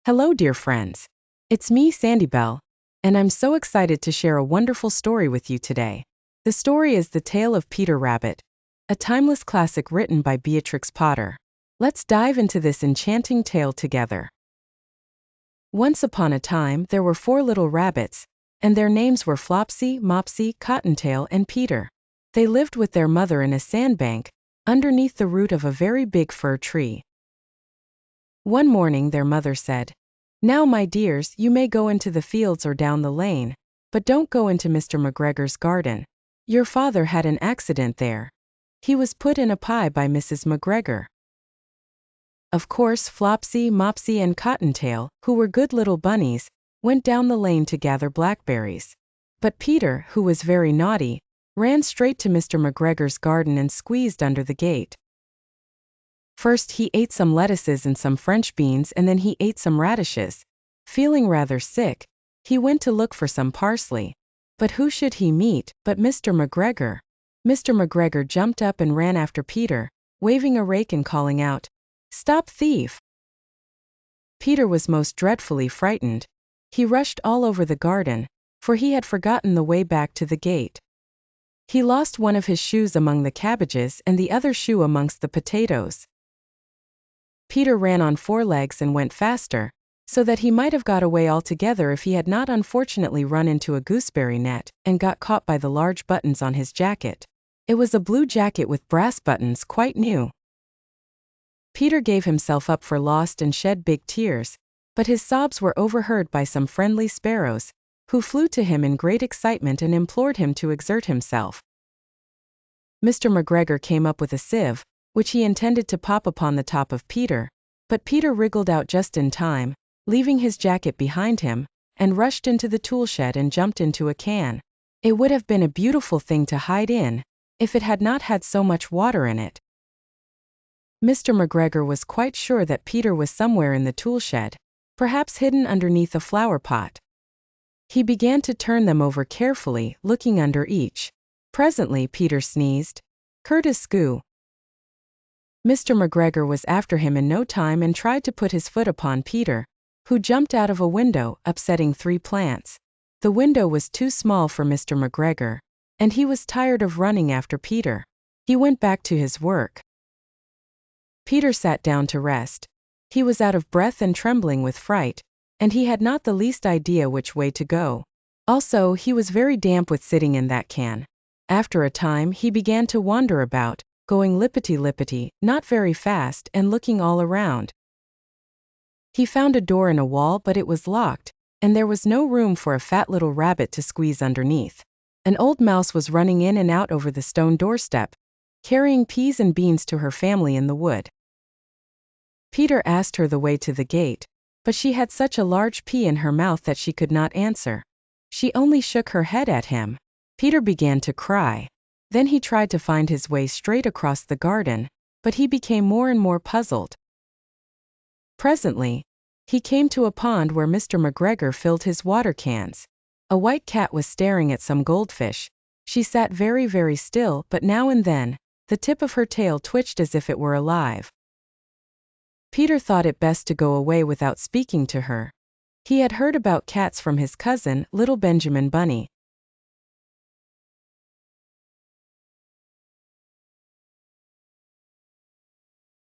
Hello, dear friends. It's me, Sandybell, and I'm so excited to share a wonderful story with you today. The story is The Tale of Peter Rabbit, a timeless classic written by Beatrix Potter. Let's dive into this enchanting tale together. Once upon a time, there were 4 little rabbits, and their names were Flopsy, Mopsy, Cottontail, and Peter. They lived with their mother in a sandbank, underneath the root of a very big fir tree. One morning their mother said, "Now, my dears, you may go into the fields or down the lane, but don't go into Mr. McGregor's garden. Your father had an accident there. He was put in a pie by Mrs. McGregor." Of course, Flopsy, Mopsy, and Cottontail, who were good little bunnies, went down the lane to gather blackberries. But Peter, who was very naughty, ran straight to Mr. McGregor's garden and squeezed under the gate. First he ate some lettuces and some French beans, and then he ate some radishes. Feeling rather sick, he went to look for some parsley. But who should he meet but Mr. McGregor? Mr. McGregor jumped up and ran after Peter, waving a rake and calling out, "Stop, thief!" Peter was most dreadfully frightened. He rushed all over the garden, for he had forgotten the way back to the gate. He lost one of his shoes among the cabbages and the other shoe amongst the potatoes. Peter ran on 4 legs and went faster, so that he might have got away altogether if he had not unfortunately run into a gooseberry net, and got caught by the large buttons on his jacket. It was a blue jacket with brass buttons, quite new. Peter gave himself up for lost and shed big tears, but his sobs were overheard by some friendly sparrows, who flew to him in great excitement and implored him to exert himself. Mr. McGregor came up with a sieve, which he intended to pop upon the top of Peter, but Peter wriggled out just in time, leaving his jacket behind him, and rushed into the tool shed and jumped into a can. It would have been a beautiful thing to hide in, if it had not had so much water in it. Mr. McGregor was quite sure that Peter was somewhere in the tool shed, perhaps hidden underneath a flower pot. He began to turn them over carefully, looking under each. Presently Peter sneezed. "Curtis-scoo." Mr. McGregor was after him in no time and tried to put his foot upon Peter, who jumped out of a window, upsetting 3 plants. The window was too small for Mr. McGregor, and he was tired of running after Peter. He went back to his work. Peter sat down to rest. He was out of breath and trembling with fright, and he had not the least idea which way to go. Also, he was very damp with sitting in that can. After a time he began to wander about, going lippity-lippity, not very fast, and looking all around. He found a door in a wall, but it was locked, and there was no room for a fat little rabbit to squeeze underneath. An old mouse was running in and out over the stone doorstep, carrying peas and beans to her family in the wood. Peter asked her the way to the gate, but she had such a large pea in her mouth that she could not answer. She only shook her head at him. Peter began to cry. Then he tried to find his way straight across the garden, but he became more and more puzzled. Presently, he came to a pond where Mr. McGregor filled his water cans. A white cat was staring at some goldfish. She sat very, very still, but now and then, the tip of her tail twitched as if it were alive. Peter thought it best to go away without speaking to her. He had heard about cats from his cousin, little Benjamin Bunny,